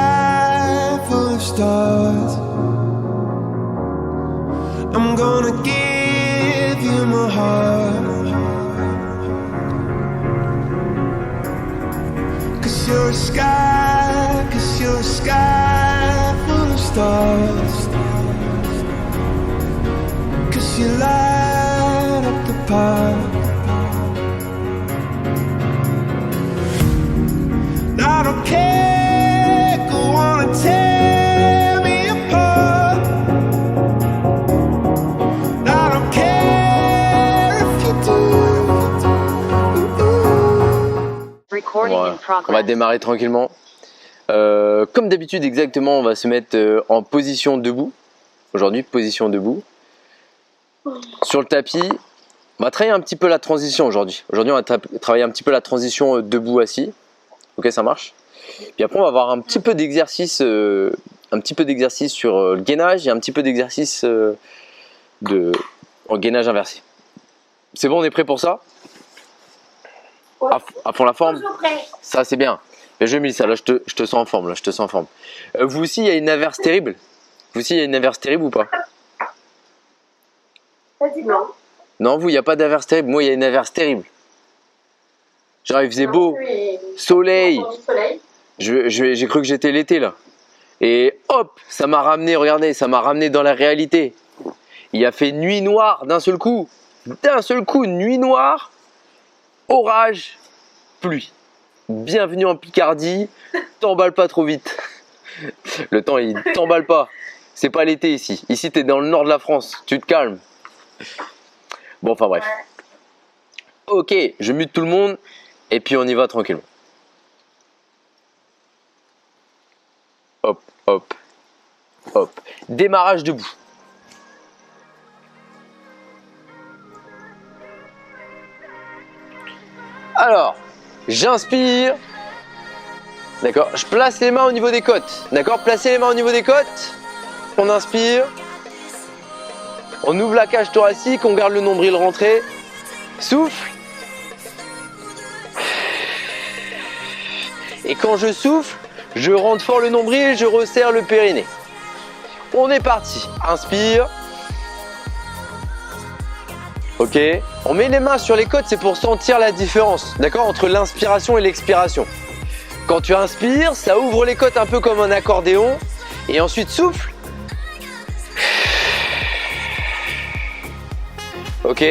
sky full of stars. I'm gonna give you my heart. 'Cause you're a sky full of stars. 'Cause you light up the park. I don't care, go on and tear me apart. I don't care if you do. On va démarrer tranquillement. Comme d'habitude, exactement, on va se mettre en position debout. Aujourd'hui, position debout. Sur le tapis, on va travailler un petit peu la transition aujourd'hui. Aujourd'hui, on va travailler un petit peu la transition debout-assis. Ok, ça marche. Puis après, on va avoir un petit peu d'exercice sur le gainage et un petit peu d'exercice en gainage inversé. C'est bon, on est prêt pour ça? À fond la forme? Ça, c'est bien. Je mets ça, là, je te sens en forme. Là, je te sens en forme. Vous aussi, il y a une inverse terrible? Vous aussi, il y a une inverse terrible ou pas? Non. Non, vous, il n'y a pas d'inverse terrible. Moi, il y a une inverse terrible. Genre, il faisait beau, soleil. J'ai cru que j'étais l'été là. Et hop, ça m'a ramené, regardez, ça m'a ramené dans la réalité. Il a fait nuit noire d'un seul coup. D'un seul coup, nuit noire, orage, pluie. Bienvenue en Picardie, t'emballes pas trop vite. Le temps, il t'emballe pas. C'est pas l'été ici. Ici, t'es dans le nord de la France. Tu te calmes. Bon, enfin bref. Ok, je mute tout le monde. Et puis on y va tranquillement. Hop, hop, hop. Démarrage debout. Alors, j'inspire. D'accord, je place les mains au niveau des côtes. D'accord, placez les mains au niveau des côtes. On inspire. On ouvre la cage thoracique, on garde le nombril rentré. Souffle. Et quand je souffle, je rentre fort le nombril, je resserre le périnée. On est parti. Inspire. Ok. On met les mains sur les côtes, c'est pour sentir la différence, d'accord, entre l'inspiration et l'expiration. Quand tu inspires, ça ouvre les côtes un peu comme un accordéon. Et ensuite souffle. Ok.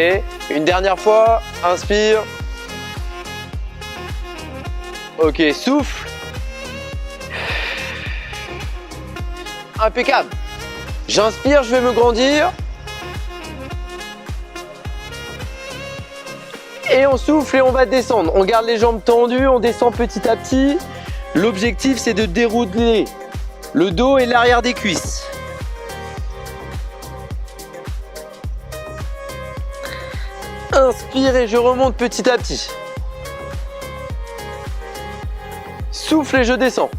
Une dernière fois. Inspire. Ok, souffle. Impeccable. J'inspire, je vais me grandir. Et on souffle et on va descendre. On garde les jambes tendues, on descend petit à petit. L'objectif, c'est de dérouler le dos et l'arrière des cuisses. Inspire et je remonte petit à petit. Souffle et je descends.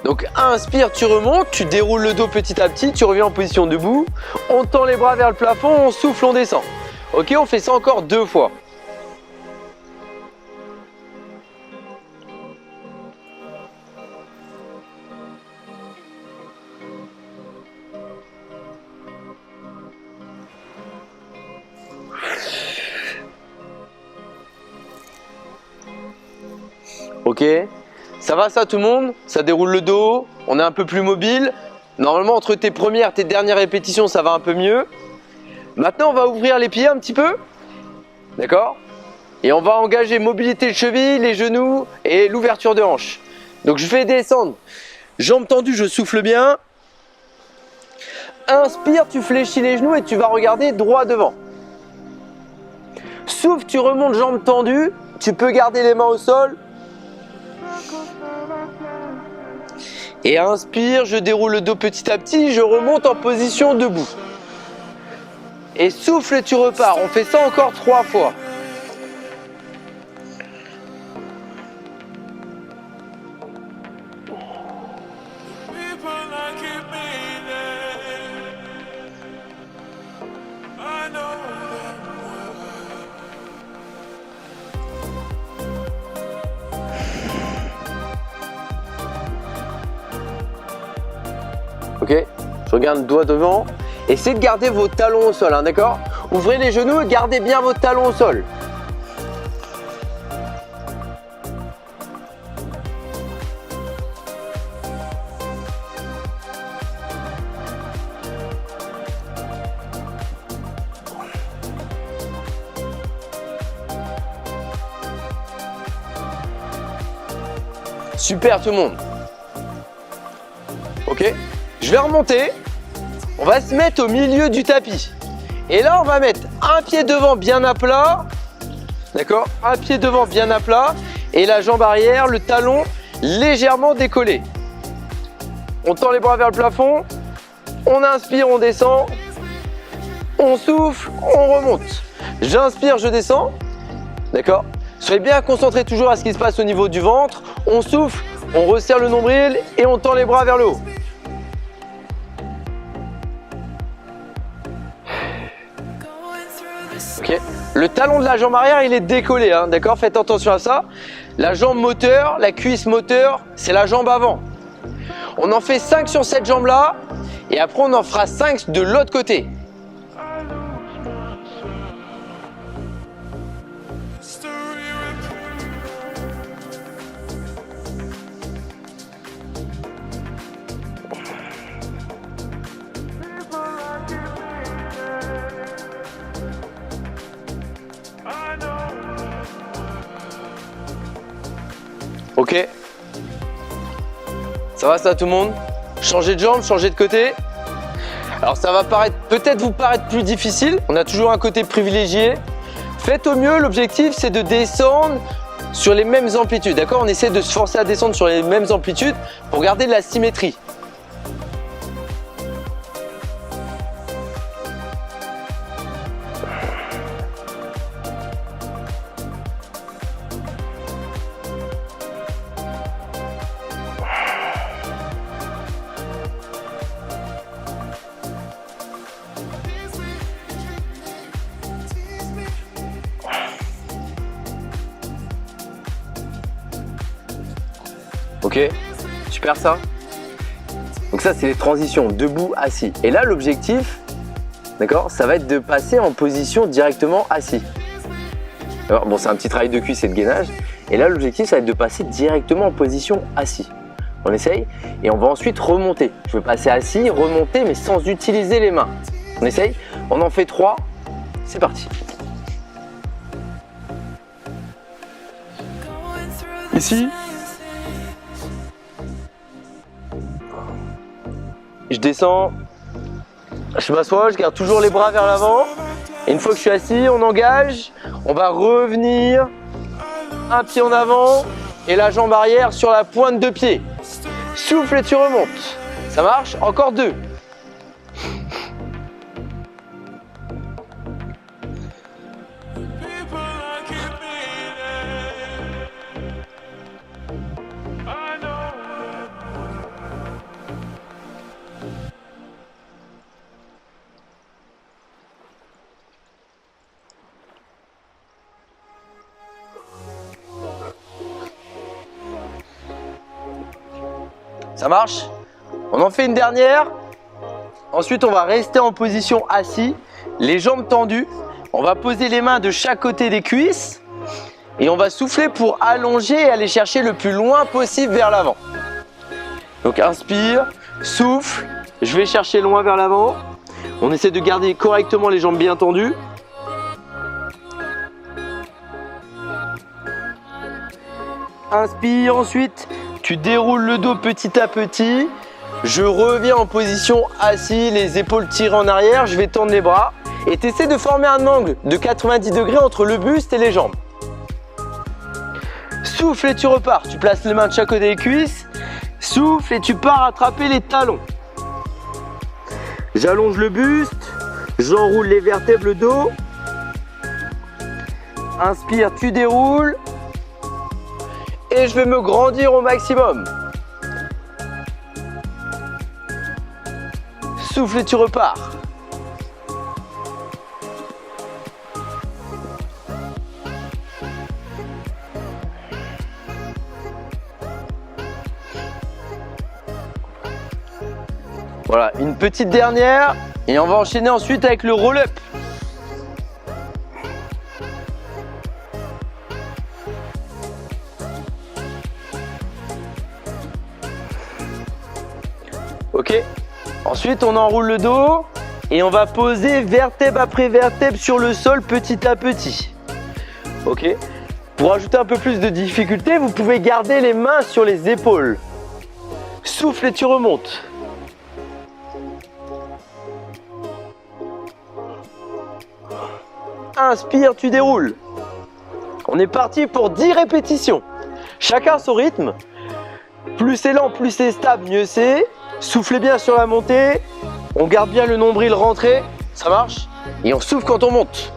Donc inspire, tu remontes, tu déroules le dos petit à petit, tu reviens en position debout, on tend les bras vers le plafond, on souffle, on descend. Ok, on fait ça encore 2 fois. Ok, ça va ça tout le monde? Ça déroule le dos, on est un peu plus mobile. Normalement entre tes premières et tes dernières répétitions ça va un peu mieux. Maintenant on va ouvrir les pieds un petit peu. D'accord? Et on va engager mobilité de cheville, les genoux et l'ouverture de hanche. Donc je fais descendre. Jambes tendues, je souffle bien. Inspire, tu fléchis les genoux et tu vas regarder droit devant. Souffle, tu remontes jambes tendues. Tu peux garder les mains au sol. Et inspire, je déroule le dos petit à petit, je remonte en position debout. Et souffle et tu repars. On fait ça encore 3 fois. Je regarde doigt devant. Essayez de garder vos talons au sol, hein, d'accord? Ouvrez les genoux et gardez bien vos talons au sol. Super tout le monde. Ok, je vais remonter. On va se mettre au milieu du tapis. Et là, on va mettre un pied devant bien à plat. D'accord? Un pied devant bien à plat. Et la jambe arrière, le talon légèrement décollé. On tend les bras vers le plafond. On inspire, on descend. On souffle, on remonte. J'inspire, je descends. D'accord? Soyez bien concentrés toujours à ce qui se passe au niveau du ventre. On souffle, on resserre le nombril et on tend les bras vers le haut. Ok. Le talon de la jambe arrière, il est décollé, hein, d'accord? Faites attention à ça. La jambe moteur, la cuisse moteur, c'est la jambe avant. On en fait 5 sur cette jambe-là et après on en fera 5 de l'autre côté. Ok, ça va ça tout le monde? Changer de jambe, changer de côté. Alors ça va peut-être vous paraître plus difficile, on a toujours un côté privilégié. Faites au mieux, l'objectif c'est de descendre sur les mêmes amplitudes, d'accord? On essaie de se forcer à descendre sur les mêmes amplitudes pour garder de la symétrie. Ok, super ça. Donc ça c'est les transitions debout, assis. Et là l'objectif, d'accord, ça va être de passer en position directement assis. Alors, bon, c'est un petit travail de cuisse et de gainage. Et là l'objectif ça va être de passer directement en position assis. On essaye et on va ensuite remonter. Je veux passer assis, remonter mais sans utiliser les mains. On essaye, on en fait 3, c'est parti. Ici. Je descends, je m'assois, je garde toujours les bras vers l'avant. Et une fois que je suis assis, on engage. On va revenir. Un pied en avant et la jambe arrière sur la pointe de pied. Souffle et tu remontes. Ça marche? Encore 2. Ça marche? On en fait une dernière. Ensuite, on va rester en position assis, les jambes tendues. On va poser les mains de chaque côté des cuisses et on va souffler pour allonger et aller chercher le plus loin possible vers l'avant. Donc inspire, souffle, je vais chercher loin vers l'avant. On essaie de garder correctement les jambes bien tendues. Inspire ensuite. Tu déroules le dos petit à petit. Je reviens en position assis, les épaules tirées en arrière. Je vais tendre les bras et tu essaies de former un angle de 90 degrés entre le buste et les jambes. Souffle et tu repars. Tu places les mains de chaque côté des cuisses. Souffle et tu pars attraper les talons. J'allonge le buste. J'enroule les vertèbres, le dos. Inspire, tu déroules. Et je vais me grandir au maximum. Souffle et tu repars. Voilà, une petite dernière et on va enchaîner ensuite avec le roll-up. Ok, ensuite on enroule le dos et on va poser vertèbre après vertèbre sur le sol petit à petit. Ok, pour ajouter un peu plus de difficulté, vous pouvez garder les mains sur les épaules. Souffle et tu remontes. Inspire, tu déroules. On est parti pour 10 répétitions. Chacun son rythme. Plus c'est lent, plus c'est stable, mieux c'est. Soufflez bien sur la montée. On garde bien le nombril rentré. Ça marche. Et on souffle quand on monte.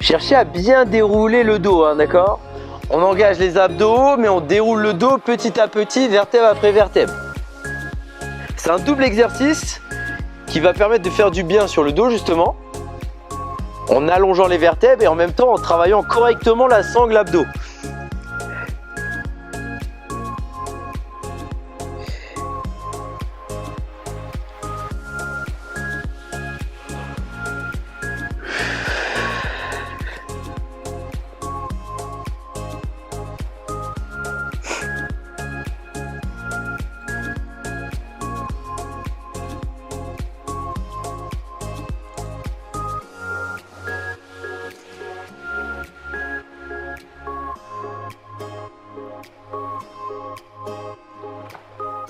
Cherchez à bien dérouler le dos, hein, d'accord? On engage les abdos, mais on déroule le dos petit à petit, vertèbre après vertèbre. C'est un double exercice qui va permettre de faire du bien sur le dos justement, en allongeant les vertèbres et en même temps en travaillant correctement la sangle abdos.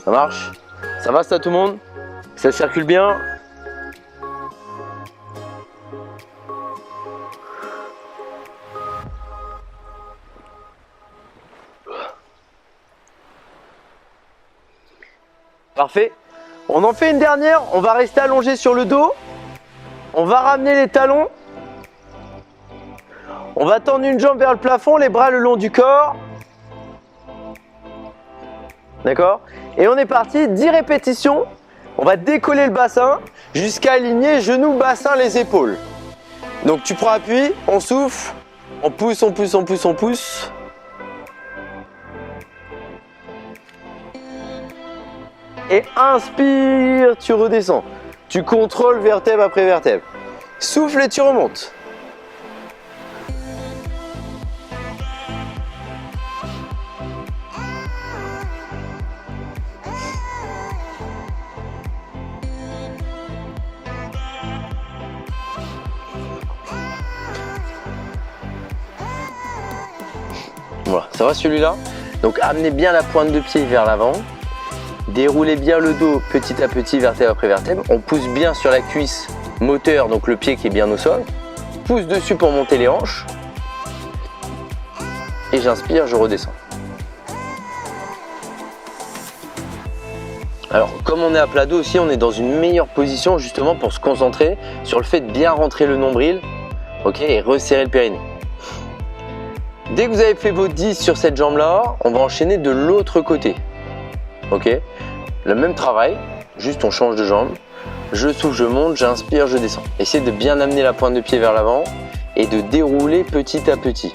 Ça marche? Ça va ça tout le monde? Ça circule bien? Parfait. On en fait une dernière. On va rester allongé sur le dos. On va ramener les talons. On va tendre une jambe vers le plafond, les bras le long du corps. D'accord? Et on est parti, 10 répétitions. On va décoller le bassin jusqu'à aligner genoux, bassin, les épaules. Donc tu prends appui, on souffle, on pousse, on pousse, on pousse, on pousse. Et inspire, tu redescends. Tu contrôles vertèbre après vertèbre. Souffle et tu remontes. Voilà, ça va celui-là? Donc amenez bien la pointe de pied vers l'avant. Déroulez bien le dos petit à petit, vertèbre après vertèbre. On pousse bien sur la cuisse moteur, donc le pied qui est bien au sol. Pousse dessus pour monter les hanches. Et j'inspire, je redescends. Alors, comme on est à plat dos aussi, on est dans une meilleure position justement pour se concentrer sur le fait de bien rentrer le nombril, ok, et resserrer le périnée. Dès que vous avez fait vos 10 sur cette jambe-là, on va enchaîner de l'autre côté. Ok, le même travail, juste on change de jambe. Je souffle, je monte, j'inspire, je descends. Essayez de bien amener la pointe de pied vers l'avant et de dérouler petit à petit.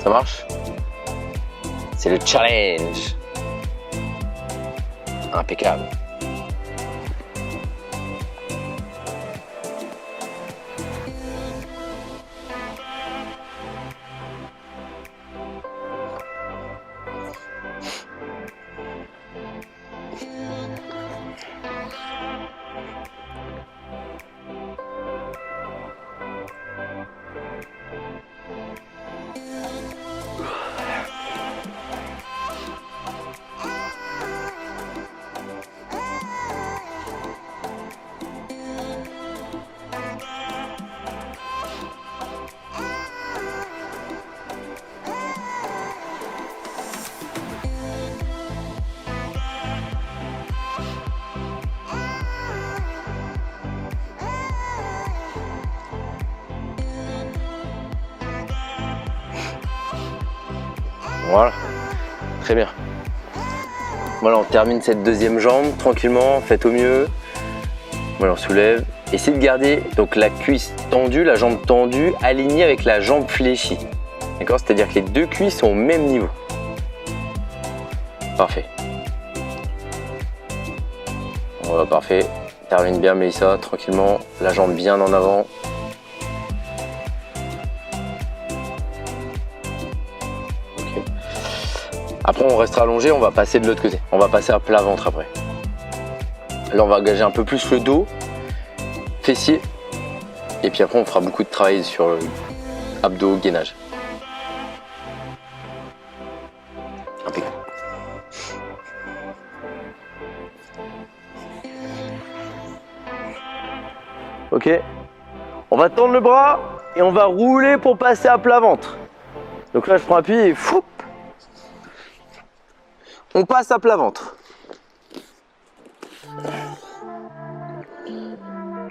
Ça marche? C'est le challenge. Impeccable. Voilà, très bien. Voilà, on termine cette deuxième jambe tranquillement, faites au mieux. Voilà, on soulève. Essayez de garder donc la cuisse tendue, la jambe tendue, alignée avec la jambe fléchie. D'accord? C'est-à-dire que les deux cuisses sont au même niveau. Parfait. Voilà, parfait. Termine bien Mélissa, tranquillement. La jambe bien en avant. Ok. Après, on restera allongé, on va passer de l'autre côté. On va passer à plat ventre après. Là, on va engager un peu plus le dos, fessier. Et puis après, on fera beaucoup de travail sur le abdos, gainage. Impeccable. Ok, on va tendre le bras et on va rouler pour passer à plat ventre. Donc là je prends appui et foup, on passe à plat ventre.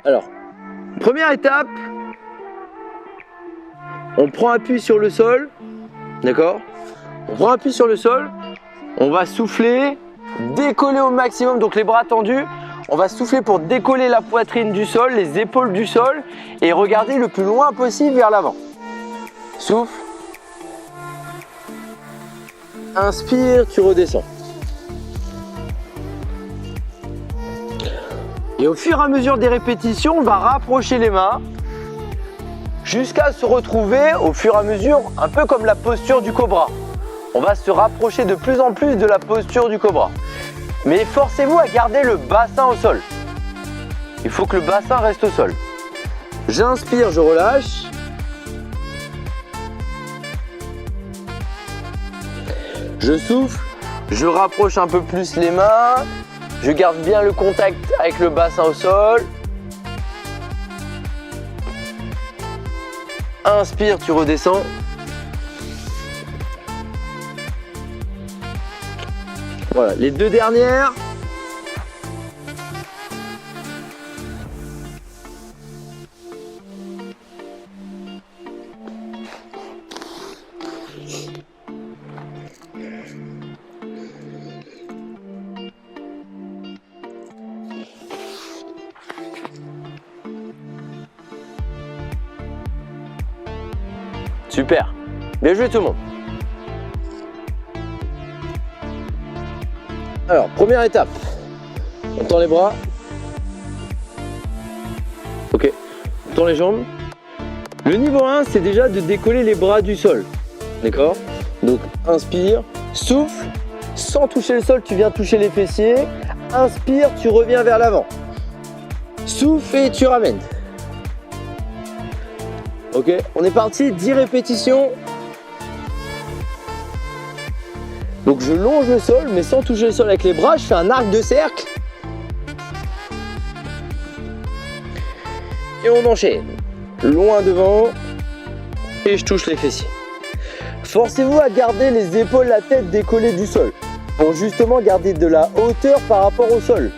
Alors, première étape, on prend appui sur le sol, d'accord? On prend appui sur le sol, on va souffler, décoller au maximum, donc les bras tendus. On va souffler pour décoller la poitrine du sol, les épaules du sol et regarder le plus loin possible vers l'avant. Souffle. Inspire, tu redescends. Et au fur et à mesure des répétitions, on va rapprocher les mains jusqu'à se retrouver au fur et à mesure, un peu comme la posture du cobra. On va se rapprocher de plus en plus de la posture du cobra. Mais forcez-vous à garder le bassin au sol. Il faut que le bassin reste au sol. J'inspire, je relâche. Je souffle, je rapproche un peu plus les mains. Je garde bien le contact avec le bassin au sol. Inspire, tu redescends. Voilà, les deux dernières. Super. Bien joué tout le monde. Alors, première étape, on tend les bras. Ok, on tend les jambes. Le niveau 1, c'est déjà de décoller les bras du sol. D'accord? Donc, inspire, souffle, sans toucher le sol, tu viens toucher les fessiers. Inspire, tu reviens vers l'avant. Souffle et tu ramènes. Ok, on est parti, 10 répétitions. Donc je longe le sol, mais sans toucher le sol avec les bras, je fais un arc de cercle. Et on enchaîne. Loin devant. Et je touche les fessiers. Forcez-vous à garder les épaules, la tête décollée du sol. Pour justement garder de la hauteur par rapport au sol.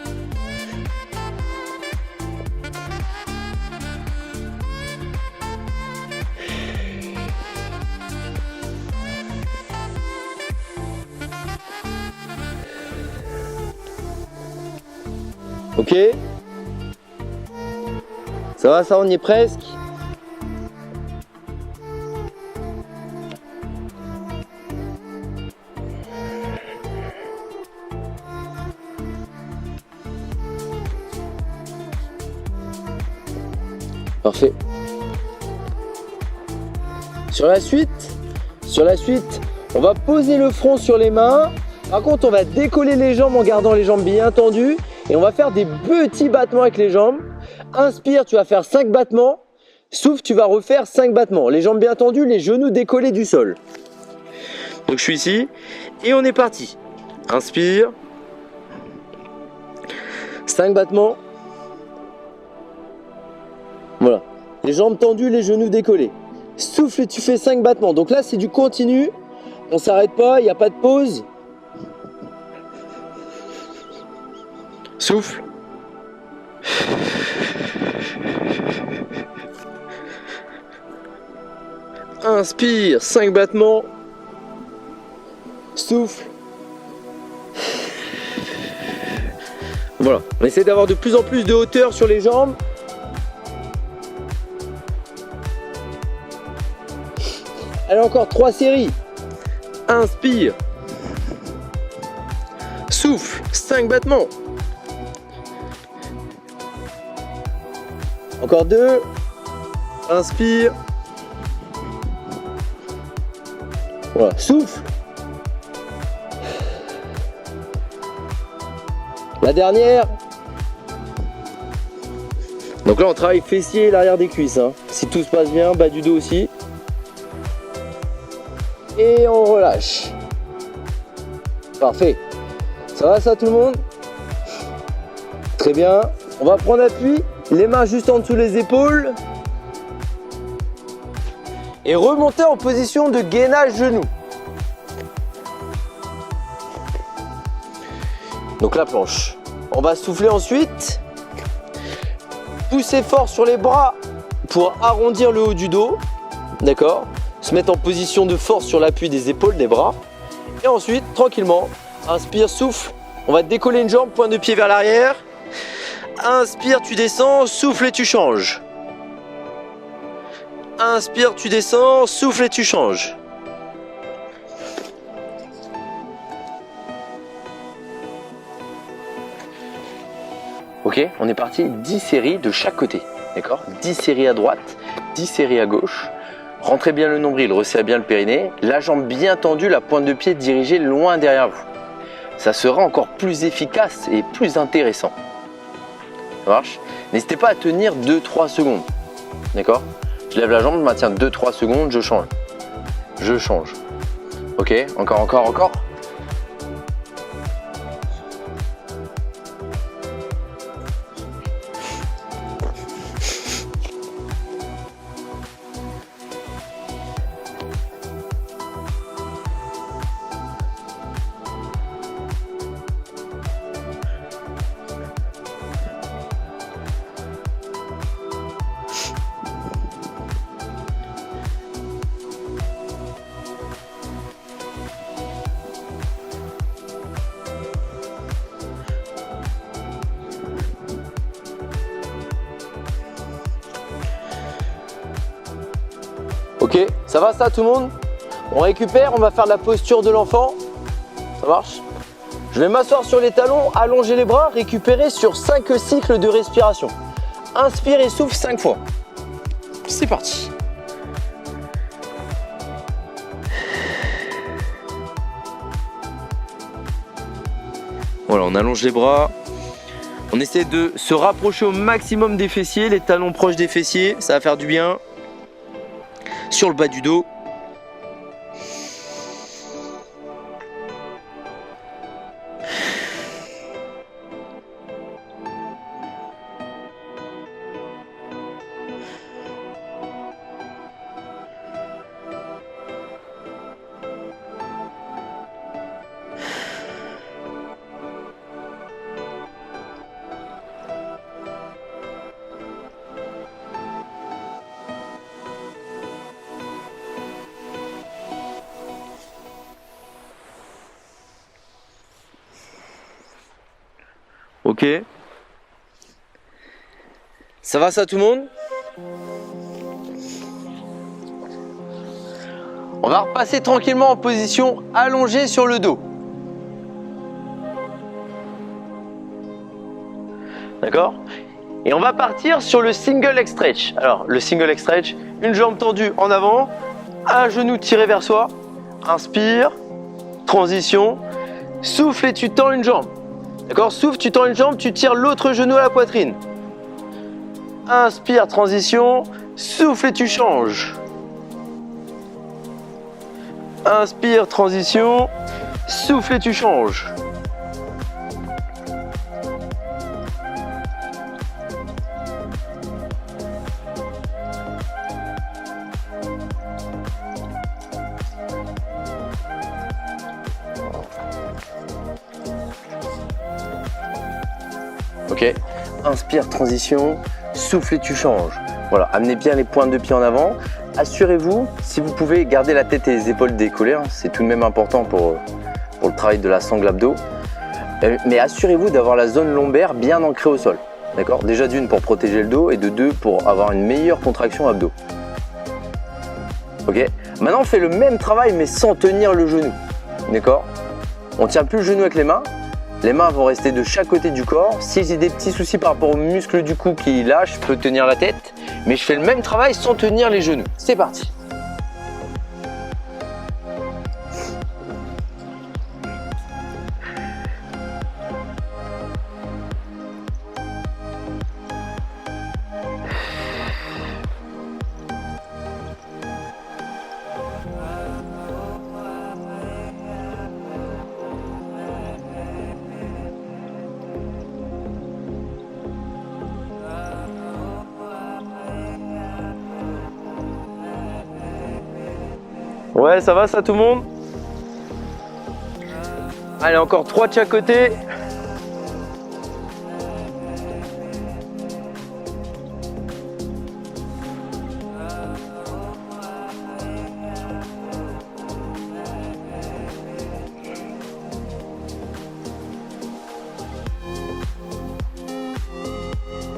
Ok, ça va, ça on y est presque. Parfait. Sur la suite, on va poser le front sur les mains. Par contre, on va décoller les jambes en gardant les jambes bien tendues. Et on va faire des petits battements avec les jambes. Inspire, tu vas faire 5 battements. Souffle, tu vas refaire 5 battements. Les jambes bien tendues, les genoux décollés du sol. Donc je suis ici et on est parti. Inspire. 5 battements. Voilà. Les jambes tendues, les genoux décollés. Souffle et tu fais 5 battements. Donc là, c'est du continu. On ne s'arrête pas, il n'y a pas de pause. Souffle. Inspire, 5 battements. Souffle. Voilà, on essaie d'avoir de plus en plus de hauteur sur les jambes. Allez, encore 3 séries. Inspire. souffle, 5 battements. Encore 2. Inspire. Voilà, souffle. La dernière. Donc là on travaille fessier et l'arrière des cuisses, hein. Si tout se passe bien, bas du dos aussi. Et on relâche. Parfait. Ça va ça tout le monde? Très bien. On va prendre appui, les mains juste en dessous les épaules. Et remonter en position de gainage genou. Donc la planche. On va souffler ensuite. Pousser fort sur les bras pour arrondir le haut du dos. D'accord? Se mettre en position de force sur l'appui des épaules, des bras. Et ensuite, tranquillement, inspire, souffle. On va décoller une jambe, point de pied vers l'arrière. Inspire, tu descends, souffle et tu changes. Inspire, tu descends, souffle et tu changes. Ok, on est parti 10 séries de chaque côté. D'accord? 10 séries à droite, 10 séries à gauche. Rentrez bien le nombril, resserrez bien le périnée. La jambe bien tendue, la pointe de pied dirigée loin derrière vous. Ça sera encore plus efficace et plus intéressant. Ça marche? N'hésitez pas à tenir 2-3 secondes. D'accord? Je lève la jambe, je maintiens 2-3 secondes, je change. Je change. Ok, encore. Ok, ça va ça tout le monde? On récupère, on va faire la posture de l'enfant. Ça marche? Je vais m'asseoir sur les talons, allonger les bras, récupérer sur 5 cycles de respiration. Inspire et souffle 5 fois. C'est parti. Voilà, on allonge les bras. On essaie de se rapprocher au maximum des fessiers, les talons proches des fessiers, ça va faire du bien. Sur le bas du dos. Ok. Ça va ça tout le monde? On va repasser tranquillement en position allongée sur le dos. D'accord? Et on va partir sur le single leg stretch. Alors le single leg stretch, une jambe tendue en avant, un genou tiré vers soi. Inspire, transition, souffle et tu tends une jambe. D'accord? Souffle, tu tends une jambe, tu tires l'autre genou à la poitrine. Inspire, transition, souffle et tu changes. Inspire, transition, souffle et tu changes. Ok, inspire, transition, souffle et tu changes. Voilà, amenez bien les pointes de pied en avant. Assurez-vous, si vous pouvez, garder la tête et les épaules décollées, hein, c'est tout de même important pour le travail de la sangle abdos. Mais assurez-vous d'avoir la zone lombaire bien ancrée au sol. D'accord? Déjà d'une pour protéger le dos et de deux pour avoir une meilleure contraction abdos. Ok? Maintenant on fait le même travail mais sans tenir le genou. D'accord? On ne tient plus le genou avec les mains. Les mains vont rester de chaque côté du corps. Si j'ai des petits soucis par rapport aux muscles du cou qui lâchent, je peux tenir la tête. Mais je fais le même travail sans tenir les genoux. C'est parti. Ouais, ça va ça tout le monde? Allez, encore 3 de chaque côté.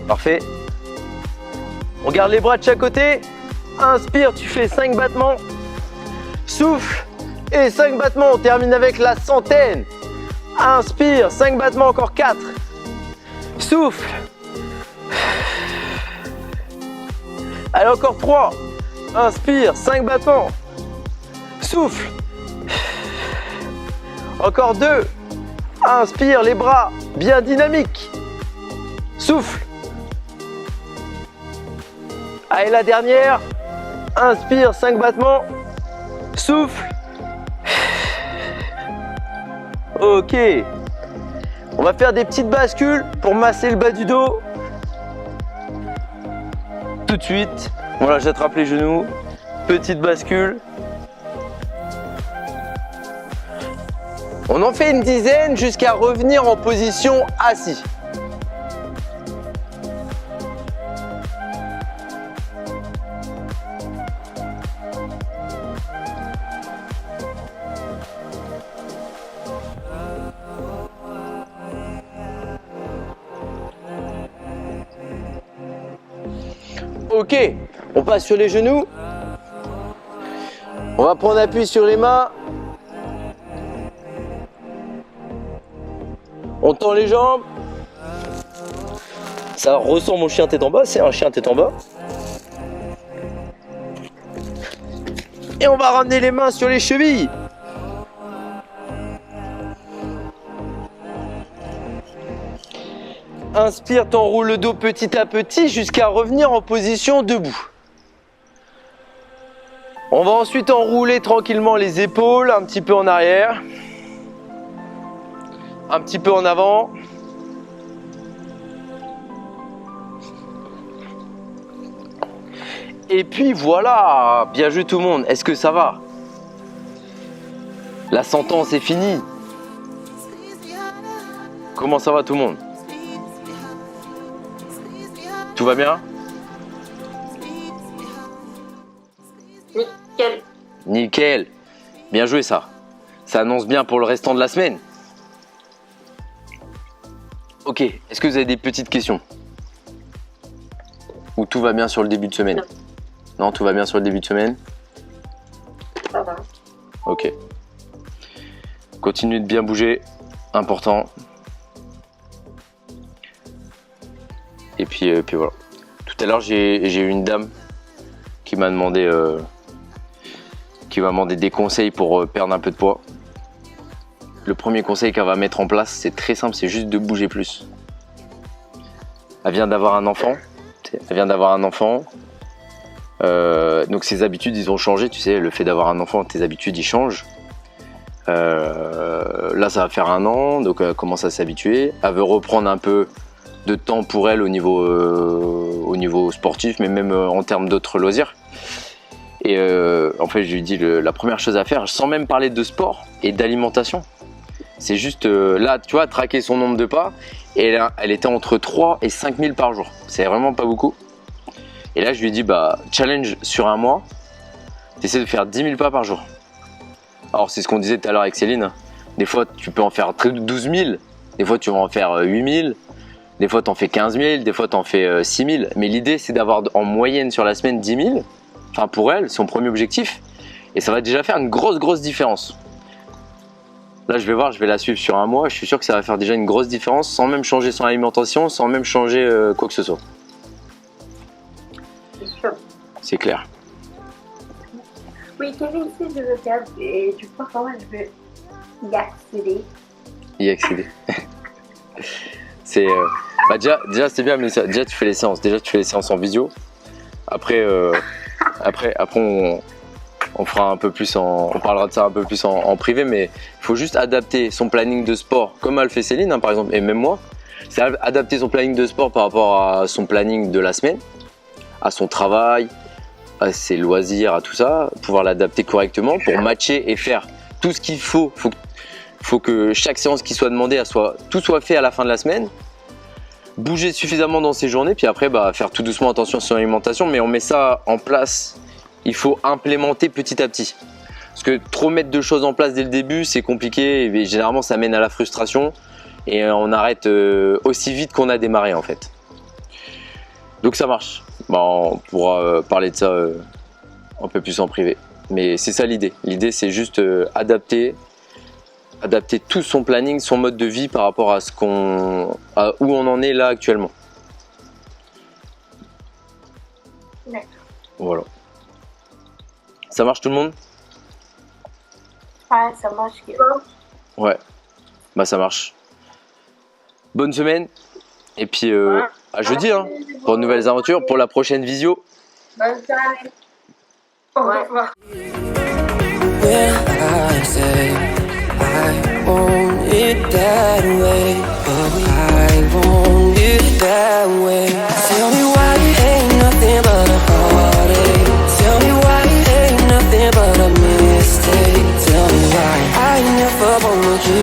Parfait. On garde les bras de chaque côté. Inspire, tu fais 5 battements. Souffle et 5 battements, on termine avec la centaine. Inspire, 5 battements, encore 4. Souffle. Allez, encore 3. Inspire, 5 battements. Souffle. Encore 2. Inspire, les bras bien dynamiques. Souffle. Allez, la dernière. Inspire, 5 battements. Souffle. Ok. On va faire des petites bascules pour masser le bas du dos. Tout de suite. Voilà, j'attrape les genoux. Petite bascule. On en fait une dizaine jusqu'à revenir en position assis. Ok, on passe sur les genoux. On va prendre appui sur les mains. On tend les jambes. Ça ressemble au chien tête en bas, c'est un chien tête en bas. Et on va ramener les mains sur les chevilles. Inspire, t'enroules le dos petit à petit jusqu'à revenir en position debout. On va ensuite enrouler tranquillement les épaules, un petit peu en arrière, un petit peu en avant. Et puis voilà, bien joué tout le monde. Est-ce que ça va? La sentence est finie. Comment ça va tout le monde? Tout va bien? Nickel. Nickel. Bien joué ça. Ça annonce bien pour le restant de la semaine. Ok, est-ce que vous avez des petites questions? Ou tout va bien sur le début de semaine? Non, tout va bien sur le début de semaine? Ça va. Ok. Continuez de bien bouger, important. Et puis voilà. Tout à l'heure, j'ai eu une dame qui m'a demandé, des conseils pour perdre un peu de poids. Le premier conseil qu'elle va mettre en place, c'est très simple, c'est juste de bouger plus. Elle vient d'avoir un enfant. Donc ses habitudes, ils ont changé. Tu sais, le fait d'avoir un enfant, tes habitudes, ils changent. Là, ça va faire 1 an, donc elle commence à s'habituer. Elle veut reprendre un peu de temps pour elle au niveau sportif, mais même en termes d'autres loisirs. Et en fait, je lui dis la première chose à faire, sans même parler de sport et d'alimentation, c'est juste là, tu vois, traquer son nombre de pas. Et là, elle était entre 3 et 5 000 par jour. C'est vraiment pas beaucoup. Et là, je lui ai dit, challenge sur 1 mois, tu essaies de faire 10 000 pas par jour. Alors, c'est ce qu'on disait tout à l'heure avec Céline. Des fois, tu peux en faire 12 000. Des fois, tu vas en faire 8 000. Des fois, tu en fais 15 000. Des fois, tu en fais 6 000. Mais l'idée, c'est d'avoir en moyenne sur la semaine 10 000. Enfin, pour elle, son premier objectif. Et ça va déjà faire une grosse différence. Là, je vais voir, je vais la suivre sur un mois. Je suis sûr que ça va faire déjà une grosse différence sans même changer son alimentation, sans même changer quoi que ce soit. C'est sûr. C'est clair. Oui, Kevin, si je veux faire du sport, comment je veux y accéder? Y accéder. C'est bah déjà c'est bien, mais déjà tu fais les séances. Déjà tu fais les séances en visio. Après on fera un peu plus on parlera de ça un peu plus en privé, mais il faut juste adapter son planning de sport comme a le fait Céline, hein, par exemple, et même moi. C'est adapter son planning de sport par rapport à son planning de la semaine, à son travail, à ses loisirs, à tout ça, pouvoir l'adapter correctement pour matcher et faire tout ce qu'il faut. Faut que chaque séance qui soit demandée, tout soit fait à la fin de la semaine. Bouger suffisamment dans ses journées, puis après faire tout doucement attention à son alimentation, mais on met ça en place. Il faut implémenter petit à petit. Parce que trop mettre de choses en place dès le début, c'est compliqué et généralement ça mène à la frustration et on arrête aussi vite qu'on a démarré en fait. Donc ça marche. On pourra parler de ça un peu plus en privé. Mais c'est ça l'idée. L'idée c'est juste adapter tout son planning, son mode de vie par rapport à où on en est là actuellement. D'accord. Voilà. Ça marche tout le monde? Ouais, ça marche. Ouais. Bah ça marche. Bonne semaine. Et puis à jeudi hein, pour de nouvelles aventures, pour la prochaine visio. Bonne soirée. Au revoir. When I say I want it that way,